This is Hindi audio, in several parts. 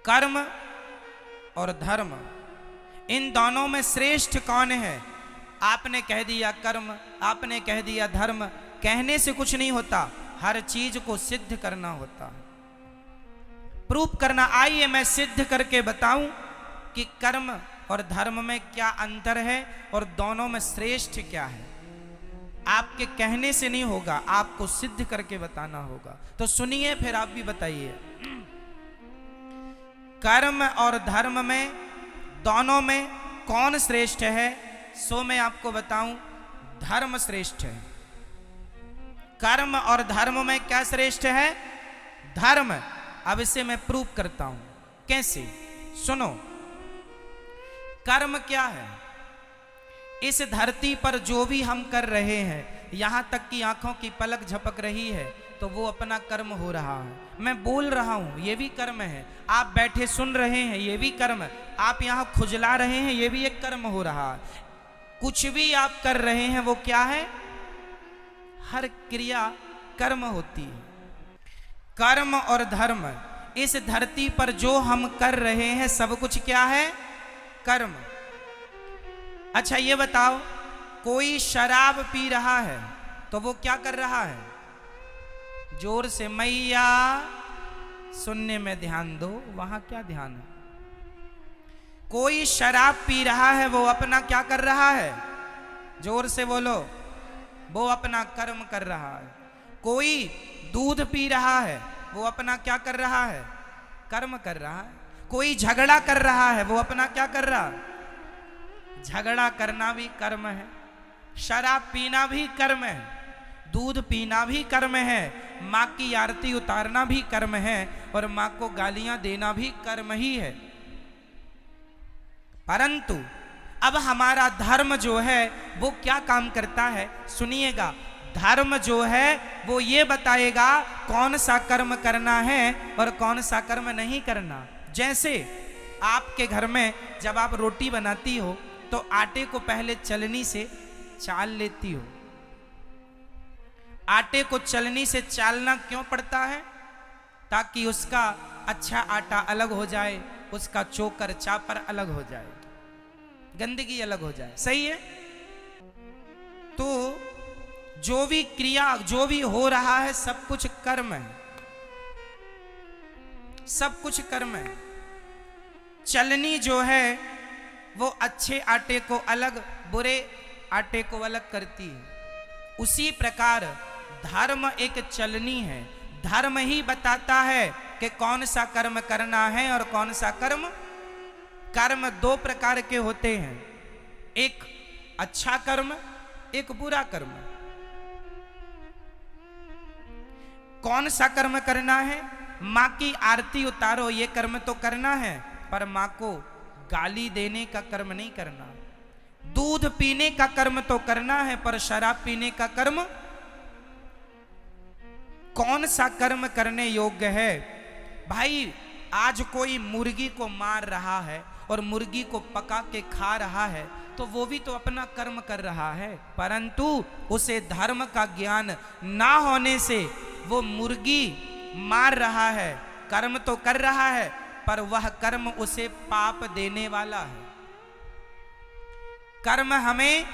कर्म और धर्म, इन दोनों में श्रेष्ठ कौन है? आपने कह दिया कर्म, आपने कह दिया धर्म। कहने से कुछ नहीं होता, हर चीज को सिद्ध करना होता है, प्रूफ करना। आइए मैं सिद्ध करके बताऊं कि कर्म और धर्म में क्या अंतर है और दोनों में श्रेष्ठ क्या है। आपके कहने से नहीं होगा, आपको सिद्ध करके बताना होगा। तो सुनिए, फिर आप भी बताइए। कर्म और धर्म में, दोनों में कौन श्रेष्ठ है? सो मैं आपको बताऊं, धर्म श्रेष्ठ है। कर्म और धर्म में क्या श्रेष्ठ है? धर्म। अब इसे मैं प्रूव करता हूं। कैसे? सुनो। कर्म क्या है? इस धरती पर जो भी हम कर रहे हैं, यहां तक कि आंखों की पलक झपक रही है, तो वो अपना कर्म हो रहा है। मैं बोल रहा हूं, ये भी कर्म है। आप बैठे सुन रहे हैं, ये भी कर्म है। आप यहां खुजला रहे हैं, ये भी एक कर्म हो रहा है। कुछ भी आप कर रहे हैं, वो क्या है? हर क्रिया कर्म होती है। कर्म और धर्म, इस धरती पर जो हम कर रहे हैं, सब कुछ क्या है? कर्म। अच्छा ये बताओ, कोई शराब पी रहा है तो वो क्या कर रहा है? जोर से मैया, सुनने में ध्यान दो, वहां क्या ध्यान है? कोई शराब पी रहा है, वो अपना क्या कर रहा है? जोर से बोलो। वो अपना कर्म कर रहा है। कोई दूध पी रहा है, वो अपना क्या कर रहा है? कर्म कर रहा है। कोई झगड़ा कर रहा है, वो अपना क्या कर रहा है? झगड़ा करना भी कर्म है, शराब पीना भी कर्म है, दूध पीना भी कर्म है, माँ की आरती उतारना भी कर्म है, और माँ को गालियां देना भी कर्म ही है। परंतु अब हमारा धर्म जो है वो क्या काम करता है? सुनिएगा। धर्म जो है वो ये बताएगा कौन सा कर्म करना है और कौन सा कर्म नहीं करना। जैसे आपके घर में जब आप रोटी बनाती हो तो आटे को पहले चलनी से चाल लेती हो। आटे को चलनी से चालना क्यों पड़ता है? ताकि उसका अच्छा आटा अलग हो जाए, उसका चोकर चापर अलग हो जाए, गंदगी अलग हो जाए। सही है? तो जो भी क्रिया, जो भी हो रहा है, सब कुछ कर्म है, सब कुछ कर्म है। चलनी जो है वो अच्छे आटे को अलग, बुरे आटे को अलग करती है। उसी प्रकार धर्म एक चलनी है। धर्म ही बताता है कि कौन सा कर्म करना है और कौन सा कर्म। कर्म दो प्रकार के होते हैं, एक अच्छा कर्म, एक बुरा कर्म। कौन सा कर्म करना है? माँ की आरती उतारो, ये कर्म तो करना है, पर माँ को गाली देने का कर्म नहीं करना। दूध पीने का कर्म तो करना है, पर शराब पीने का कर्म, कौन सा कर्म करने योग्य है? भाई आज कोई मुर्गी को मार रहा है और मुर्गी को पका के खा रहा है, तो वो भी तो अपना कर्म कर रहा है, परंतु उसे धर्म का ज्ञान ना होने से वो मुर्गी मार रहा है, कर्म तो कर रहा है, पर वह कर्म उसे पाप देने वाला है। कर्म हमें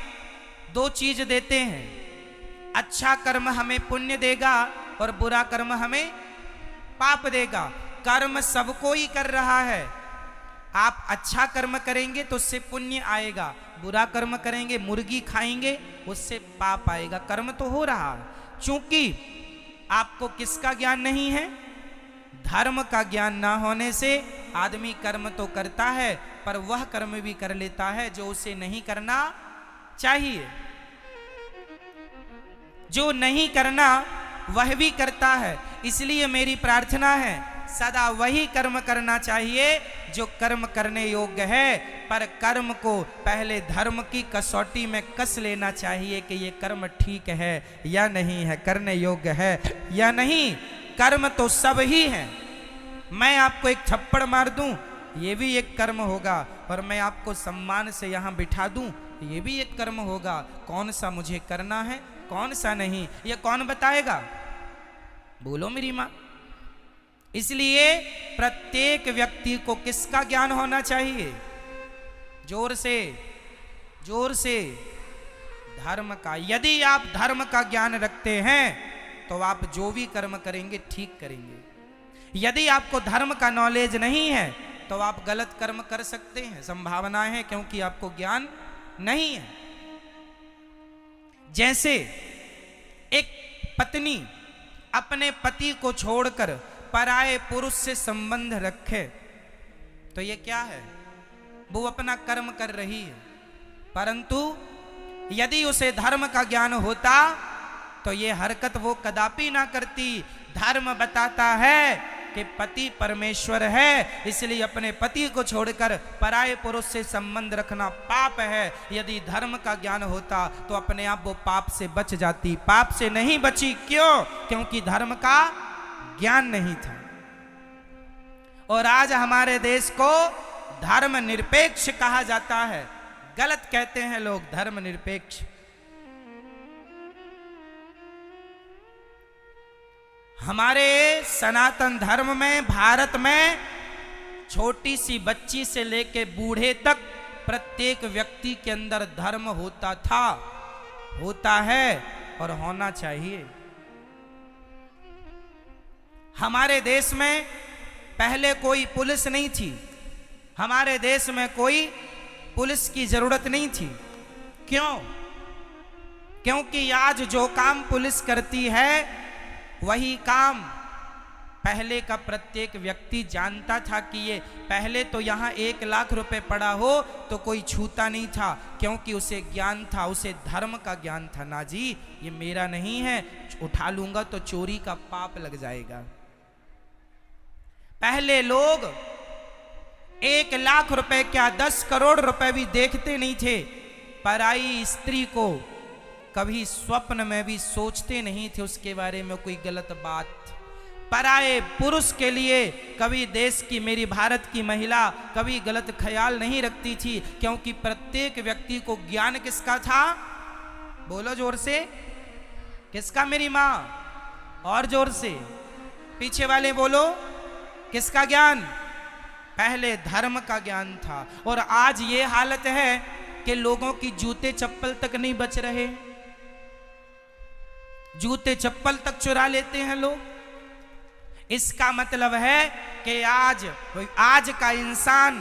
दो चीज देते हैं, अच्छा कर्म हमें पुण्य देगा और बुरा कर्म हमें पाप देगा। कर्म सबको ही कर रहा है। आप अच्छा कर्म करेंगे तो उससे पुण्य आएगा, बुरा कर्म करेंगे, मुर्गी खाएंगे, उससे पाप आएगा। कर्म तो हो रहा है। चूंकि आपको किसका ज्ञान नहीं है? धर्म का ज्ञान ना होने से आदमी कर्म तो करता है, पर वह कर्म भी कर लेता है जो उसे नहीं करना चाहिए। जो नहीं करना वह भी करता है। इसलिए मेरी प्रार्थना है, सदा वही कर्म करना चाहिए जो कर्म करने योग्य है, पर कर्म को पहले धर्म की कसौटी में कस लेना चाहिए कि ये कर्म ठीक है या नहीं है, करने योग्य है या नहीं। कर्म तो सब ही है। मैं आपको एक थप्पड़ मार दूं, ये भी एक कर्म होगा, और मैं आपको सम्मान से यहां बिठा दूं, ये भी एक कर्म होगा। कौन सा मुझे करना है, कौन सा नहीं, ये कौन बताएगा? बोलो मेरी मां। इसलिए प्रत्येक व्यक्ति को किसका ज्ञान होना चाहिए? जोर से, जोर से, धर्म का। यदि आप धर्म का ज्ञान रखते हैं तो आप जो भी कर्म करेंगे ठीक करेंगे। यदि आपको धर्म का नॉलेज नहीं है तो आप गलत कर्म कर सकते हैं, संभावना है, क्योंकि आपको ज्ञान नहीं है। जैसे एक पत्नी अपने पति को छोड़कर पराये पुरुष से संबंध रखे तो ये क्या है? वो अपना कर्म कर रही है। परंतु यदि उसे धर्म का ज्ञान होता तो ये हरकत वो कदापि ना करती। धर्म बताता है कि पति परमेश्वर है, इसलिए अपने पति को छोड़कर पराये पुरुष से संबंध रखना पाप है। यदि धर्म का ज्ञान होता तो अपने आप वो पाप से बच जाती। पाप से नहीं बची, क्यों? क्योंकि धर्म का ज्ञान नहीं था। और आज हमारे देश को धर्म निरपेक्ष कहा जाता है। गलत कहते हैं लोग, धर्म निरपेक्ष। हमारे सनातन धर्म में, भारत में छोटी सी बच्ची से लेके बूढ़े तक प्रत्येक व्यक्ति के अंदर धर्म होता था, होता है और होना चाहिए। हमारे देश में पहले कोई पुलिस नहीं थी। हमारे देश में कोई पुलिस की जरूरत नहीं थी। क्यों? क्योंकि आज जो काम पुलिस करती है वही काम पहले का प्रत्येक व्यक्ति जानता था कि ये पहले तो यहाँ 1 लाख रुपए पड़ा हो तो कोई छूता नहीं था, क्योंकि उसे ज्ञान था, उसे धर्म का ज्ञान था। ना जी, ये मेरा नहीं है, उठा लूंगा तो चोरी का पाप लग जाएगा। पहले लोग 1 लाख रुपए क्या 10 करोड़ रुपए भी देखते नहीं थे। पराई स्त्री को कभी स्वप्न में भी सोचते नहीं थे उसके बारे में कोई गलत बात। पराये पुरुष के लिए कभी देश की, मेरी भारत की महिला कभी गलत ख्याल नहीं रखती थी, क्योंकि प्रत्येक व्यक्ति को ज्ञान किसका था? बोलो जोर से, किसका? मेरी माँ। और जोर से, पीछे वाले बोलो, किसका ज्ञान? पहले धर्म का ज्ञान था। और आज ये हालत है कि लोगों की जूते चप्पल तक नहीं बच रहे। जूते चप्पल तक चुरा लेते हैं लोग। इसका मतलब है कि आज का इंसान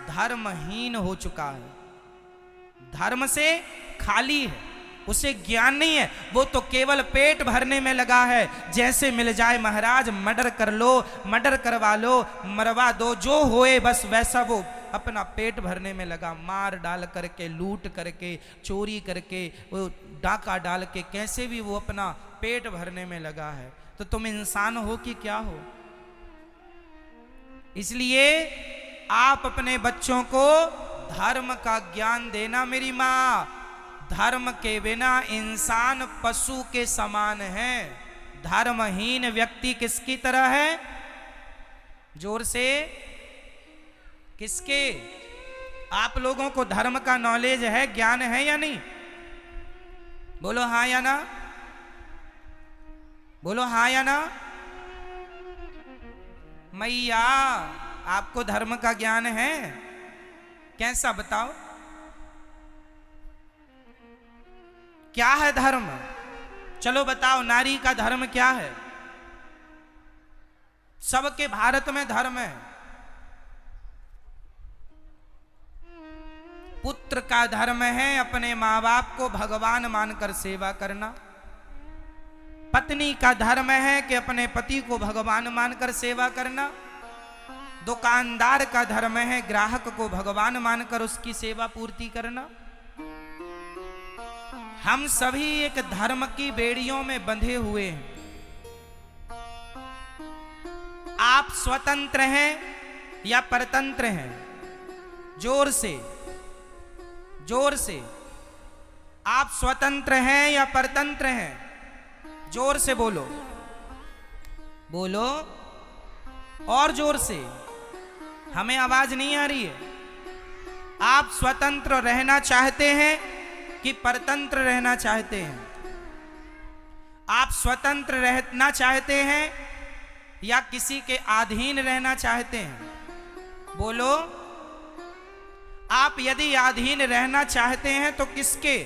धर्महीन हो चुका है, धर्म से खाली है, उसे ज्ञान नहीं है। वो तो केवल पेट भरने में लगा है। जैसे मिल जाए महाराज मर्डर कर लो, मर्डर करवा लो, मरवा दो, जो होए बस वैसा वो अपना पेट भरने में लगा। मार डाल करके, लूट करके, चोरी करके, वो डाका डाल के, कैसे भी वो अपना पेट भरने में लगा है। तो तुम इंसान हो कि क्या हो? इसलिए आप अपने बच्चों को धर्म का ज्ञान देना। मेरी माँ, धर्म के बिना इंसान पशु के समान है। धर्महीन व्यक्ति किसकी तरह है? जोर से, किसके? आप लोगों को धर्म का नॉलेज है, ज्ञान है या नहीं? बोलो हाँ या ना, बोलो हाँ या ना। मैया, आपको धर्म का ज्ञान है? कैसा बताओ, क्या है धर्म? चलो बताओ, नारी का धर्म क्या है? सबके भारत में धर्म है। पुत्र का धर्म है अपने माँ बाप को भगवान मानकर सेवा करना। पत्नी का धर्म है कि अपने पति को भगवान मानकर सेवा करना। दुकानदार का धर्म है ग्राहक को भगवान मानकर उसकी सेवा पूर्ति करना। हम सभी एक धर्म की बेड़ियों में बंधे हुए हैं। आप स्वतंत्र हैं या परतंत्र हैं? जोर से, जोर से। आप स्वतंत्र हैं या परतंत्र हैं? जोर से बोलो, बोलो और जोर से, हमें आवाज नहीं आ रही है। आप स्वतंत्र रहना चाहते हैं कि परतंत्र रहना चाहते हैं? आप स्वतंत्र रहना चाहते हैं या किसी के अधीन रहना चाहते हैं? बोलो। आप यदि अधीन रहना चाहते हैं तो किसके?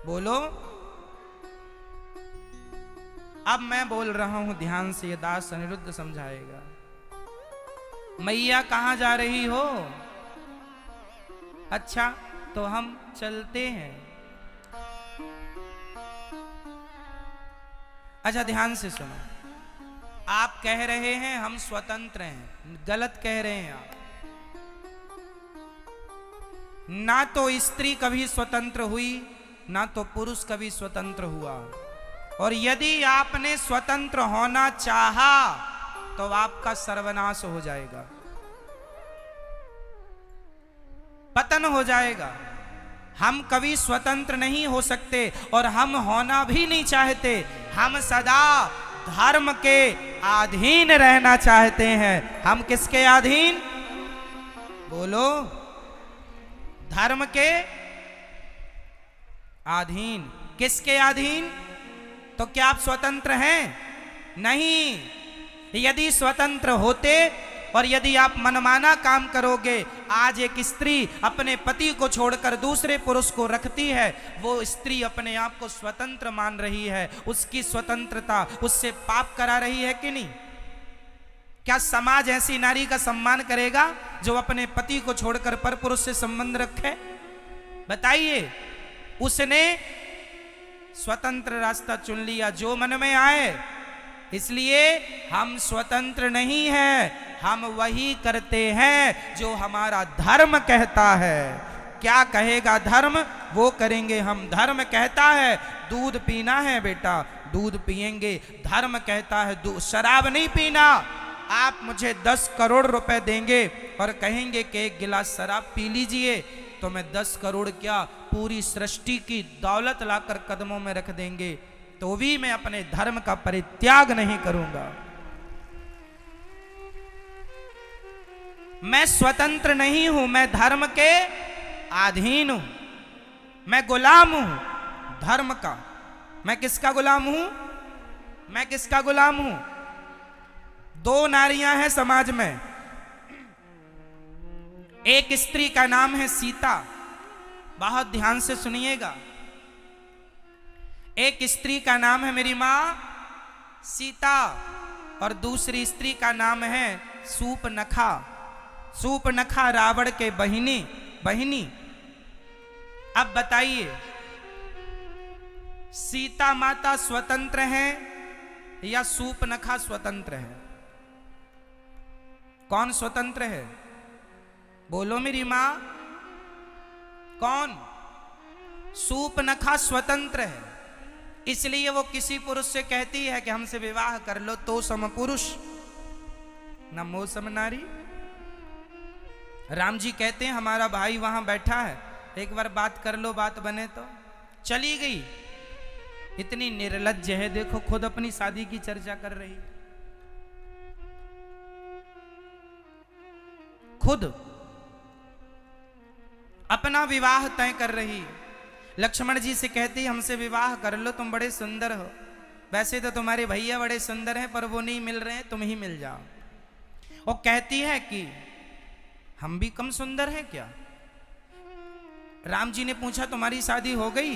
बोलो। अब मैं बोल रहा हूं, ध्यान से, ये दास अनिरुद्ध समझाएगा। मैया कहां जा रही हो? अच्छा, तो हम चलते हैं। अच्छा, ध्यान से सुनो। आप कह रहे हैं हम स्वतंत्र हैं, गलत कह रहे हैं आप। ना तो स्त्री कभी स्वतंत्र हुई, ना तो पुरुष कभी स्वतंत्र हुआ। और यदि आपने स्वतंत्र होना चाहा तो आपका सर्वनाश हो जाएगा, पतन हो जाएगा। हम कभी स्वतंत्र नहीं हो सकते और हम होना भी नहीं चाहते। हम सदा धर्म के अधीन रहना चाहते हैं। हम किसके अधीन? बोलो। धर्म के अधीन। किसके अधीन? तो क्या आप स्वतंत्र हैं? नहीं। यदि स्वतंत्र होते और यदि आप मनमाना काम करोगे, आज एक स्त्री अपने पति को छोड़कर दूसरे पुरुष को रखती है, वो स्त्री अपने आप को स्वतंत्र मान रही है। उसकी स्वतंत्रता उससे पाप करा रही है कि नहीं? क्या समाज ऐसी नारी का सम्मान करेगा जो अपने पति को छोड़कर पर पुरुष से संबंध रखे? बताइए। उसने स्वतंत्र रास्ता चुन लिया, जो मन में आए। इसलिए हम स्वतंत्र नहीं हैं, हम वही करते हैं जो हमारा धर्म कहता है। क्या कहेगा धर्म, वो करेंगे हम। धर्म कहता है दूध पीना है बेटा, दूध पिएंगे। धर्म कहता है शराब नहीं पीना। आप मुझे 10 करोड़ रुपए देंगे और कहेंगे कि एक गिलास शराब पी लीजिए, तो मैं 10 करोड़ क्या, पूरी सृष्टि की दौलत लाकर कदमों में रख देंगे, तो भी मैं अपने धर्म का परित्याग नहीं करूंगा। मैं स्वतंत्र नहीं हूं, मैं धर्म के अधीन हूं। मैं गुलाम हूं धर्म का। मैं किसका गुलाम हूं? मैं किसका गुलाम हूं? 2 नारियां हैं समाज में। एक स्त्री का नाम है सीता, बहुत ध्यान से सुनिएगा। एक स्त्री का नाम है मेरी मां सीता, और दूसरी स्त्री का नाम है सूपनखा। सूपनखा रावण के बहिनी। अब बताइए, सीता माता स्वतंत्र है या सूपनखा स्वतंत्र है? कौन स्वतंत्र है? बोलो मेरी मां। कौन? सूपनखा स्वतंत्र है। इसलिए वो किसी पुरुष से कहती है कि हमसे विवाह कर लो, तो सम पुरुष न मोह सम नारी। राम जी कहते हैं हमारा भाई वहां बैठा है, एक बार बात कर लो, बात बने तो। चली गई। इतनी निर्लज्ज है, देखो खुद अपनी शादी की चर्चा कर रही, खुद अपना विवाह तय कर रही। लक्ष्मण जी से कहती हमसे विवाह कर लो, तुम बड़े सुंदर हो। वैसे तो तुम्हारे भैया बड़े सुंदर हैं, पर वो नहीं मिल रहे हैं, तुम ही मिल जाओ। वो कहती है कि हम भी कम सुंदर हैं क्या? राम जी ने पूछा तुम्हारी शादी हो गई?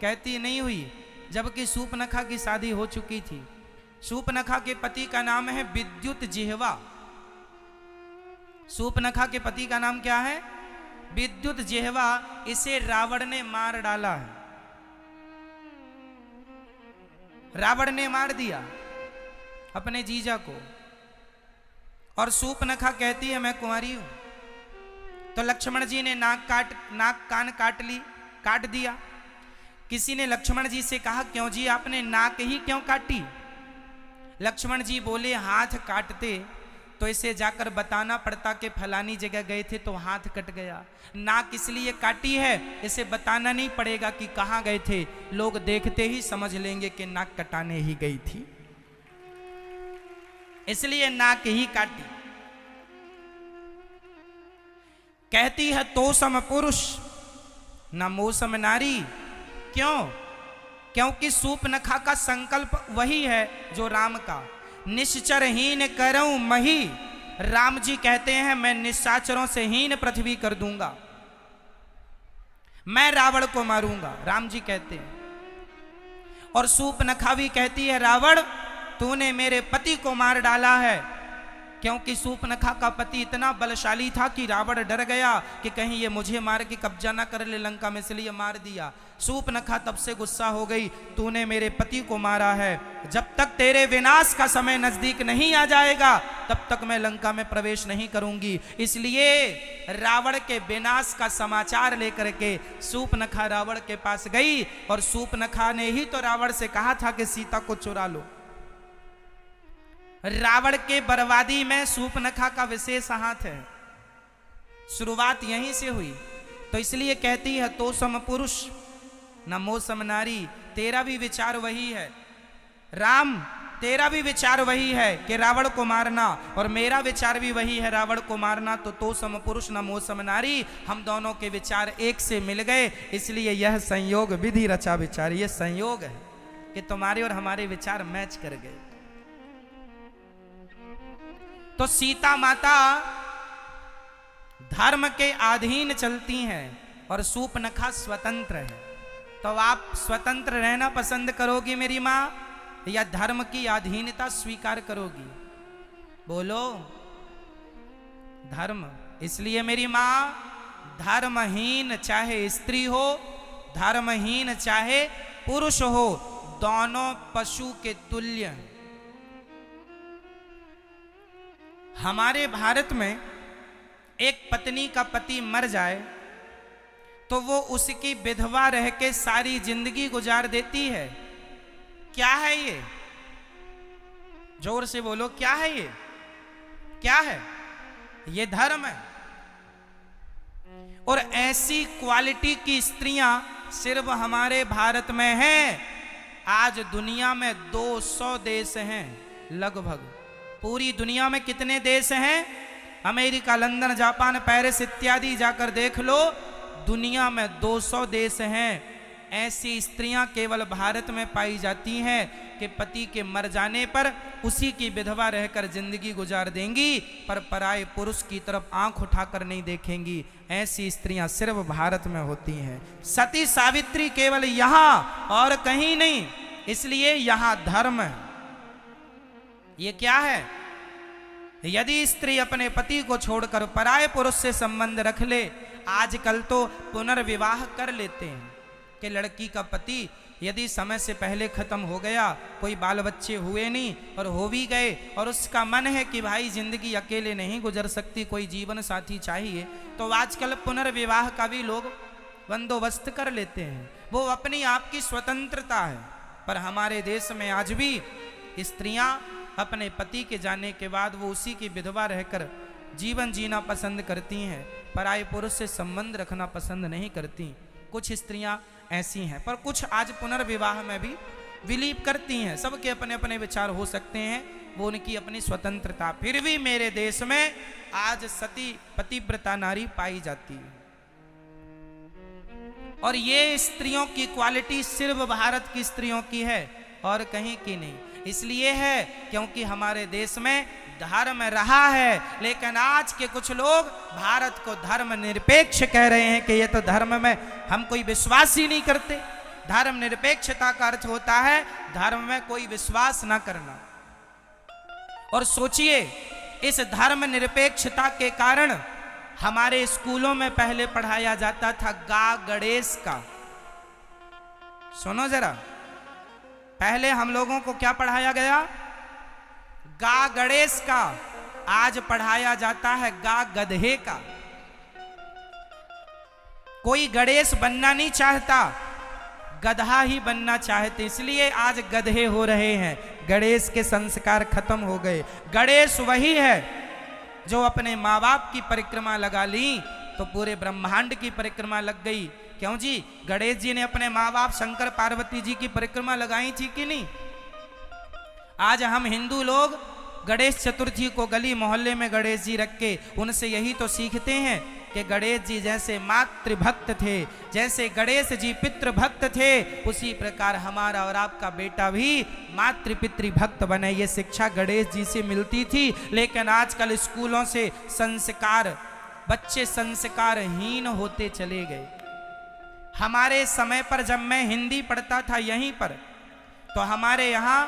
कहती नहीं हुई, जबकि सूपनखा की शादी हो चुकी थी। सूपनखा के पति का नाम है विद्युत जिह्वा। सूपनखा के पति का नाम क्या है? विद्युत जिह्वा। इसे रावण ने मार डाला है, रावण ने मार दिया अपने जीजा को। और सूपनखा कहती है मैं कुंवारी हूं। तो लक्ष्मण जी ने नाक कान काट दिया। किसी ने लक्ष्मण जी से कहा क्यों जी आपने नाक ही क्यों काटी? लक्ष्मण जी बोले हाथ काटते तो इसे जाकर बताना पड़ता कि फलानी जगह गए थे तो हाथ कट गया। नाक इसलिए काटी है, इसे बताना नहीं पड़ेगा कि कहां गए थे, लोग देखते ही समझ लेंगे कि नाक कटाने ही गई थी, इसलिए नाक ही काटी। कहती है तो सम पुरुष न मोसम नारी। क्यों? क्योंकि सूपनखा का संकल्प वही है जो राम का। निश्चरहीन करऊं मही। राम जी कहते हैं मैं निशाचरों से हीन पृथ्वी कर दूंगा, मैं रावण को मारूंगा, राम जी कहते हैं। और सूर्पनखा भी कहती है रावण तूने मेरे पति को मार डाला है, क्योंकि सूर्पनखा का पति इतना बलशाली था कि रावण डर गया कि कहीं ये मुझे मार के कब्जा ना कर ले लंका में, इसलिए मार दिया। सूर्पनखा तब से गुस्सा हो गई, तूने मेरे पति को मारा है, जब तक तेरे विनाश का समय नजदीक नहीं आ जाएगा तब तक मैं लंका में प्रवेश नहीं करूंगी। इसलिए रावण के विनाश का समाचार लेकर के सूर्पनखा रावण के पास गई, और सूर्पनखा ने ही तो रावण से कहा था कि सीता को चुरा लो। रावण के बर्बादी में सूर्पनखा का विशेष हाथ है, शुरुआत यहीं से हुई। तो इसलिए कहती है तो सम पुरुष न मो सम नारी, तेरा भी विचार वही है राम, तेरा भी विचार वही है कि रावण को मारना, और मेरा विचार भी वही है रावण को मारना। तो सम पुरुष न मो सम नारी, हम दोनों के विचार एक से मिल गए, इसलिए यह संयोग विधि रचा विचार, यह संयोग है कि तुम्हारे और हमारे विचार मैच कर गए। तो सीता माता धर्म के अधीन चलती हैं और सूर्पनखा स्वतंत्र है। तो आप स्वतंत्र रहना पसंद करोगी मेरी माँ, या धर्म की अधीनता स्वीकार करोगी? बोलो। धर्म। इसलिए मेरी माँ धर्महीन चाहे स्त्री हो, धर्महीन चाहे पुरुष हो, दोनों पशु के तुल्य हैं। हमारे भारत में एक पत्नी का पति मर जाए तो वो उसकी विधवा रह के सारी जिंदगी गुजार देती है। क्या है ये? जोर से बोलो, क्या है ये? क्या है ये? धर्म है। और ऐसी क्वालिटी की स्त्रियां सिर्फ हमारे भारत में हैं। आज दुनिया में 200 देश हैं लगभग। पूरी दुनिया में कितने देश हैं? अमेरिका, लंदन, जापान, पेरिस इत्यादि जाकर देख लो, दुनिया में 200 देश हैं। ऐसी स्त्रियां केवल भारत में पाई जाती हैं कि पति के मर जाने पर उसी की विधवा रहकर जिंदगी गुजार देंगी, पर पराये पुरुष की तरफ आंख उठाकर नहीं देखेंगी। ऐसी स्त्रियां सिर्फ भारत में होती हैं। सती सावित्री केवल यहां और कहीं नहीं, इसलिए यहां धर्म है। ये क्या है? यदि स्त्री अपने पति को छोड़कर पराये पुरुष से संबंध रख ले, आजकल तो पुनर्विवाह कर लेते हैं कि लड़की का पति यदि समय से पहले खत्म हो गया, कोई बाल बच्चे हुए नहीं और हो भी गए, और उसका मन है कि भाई जिंदगी अकेले नहीं गुजर सकती, कोई जीवन साथी चाहिए, तो आजकल पुनर्विवाह का भी लोग बंदोबस्त कर लेते हैं। वो अपनी आप की स्वतंत्रता है। पर हमारे देश में आज भी स्त्रियां अपने पति के जाने के बाद वो उसी की विधवा रहकर जीवन जीना पसंद करती हैं, पराये पुरुष से संबंध रखना पसंद नहीं करती। कुछ स्त्रियां ऐसी हैं, पर कुछ आज पुनर्विवाह में भी बिलीव करती हैं। सबके अपने अपने विचार हो सकते हैं, वो उनकी अपनी स्वतंत्रता। फिर भी मेरे देश में आज सती पतिव्रता नारी पाई जाती है। और ये स्त्रियों की क्वालिटी सिर्फ भारत की स्त्रियों की है और कहीं की नहीं। इसलिए है क्योंकि हमारे देश में धर्म रहा है, लेकिन आज के कुछ लोग भारत को धर्म निरपेक्ष कह रहे हैं कि ये तो धर्म में हम कोई विश्वास ही नहीं करते। धर्म निरपेक्षता का अर्थ होता है धर्म में कोई विश्वास ना करना। और सोचिए, इस धर्म निरपेक्षता के कारण हमारे स्कूलों में पहले पढ़ाया जाता था गा गणेश का। सुनो जरा, पहले हम लोगों को क्या पढ़ाया गया? गा गणेश का। आज पढ़ाया जाता है गा गधे का। कोई गणेश बनना नहीं चाहता, गधा ही बनना चाहते, इसलिए आज गधे हो रहे हैं। गणेश के संस्कार खत्म हो गए। गणेश वही है जो अपने माँ बाप की परिक्रमा लगा ली तो पूरे ब्रह्मांड की परिक्रमा लग गई। क्यों जी? गणेश जी ने अपने माँ बाप शंकर पार्वती जी की परिक्रमा लगाई थी कि नहीं? आज हम हिंदू लोग गणेश चतुर्थी को गली मोहल्ले में गणेश जी रख के उनसे यही तो सीखते हैं कि गणेश जी जैसे मातृभक्त थे, जैसे गणेश जी पितृभक्त थे, उसी प्रकार हमारा और आपका बेटा भी मातृ पितृभक्त बने। ये शिक्षा गणेश जी से मिलती थी। लेकिन आजकल स्कूलों से संस्कार, बच्चे संस्कारहीन होते चले गए। हमारे समय पर जब मैं हिंदी पढ़ता था यहीं पर, तो हमारे यहाँ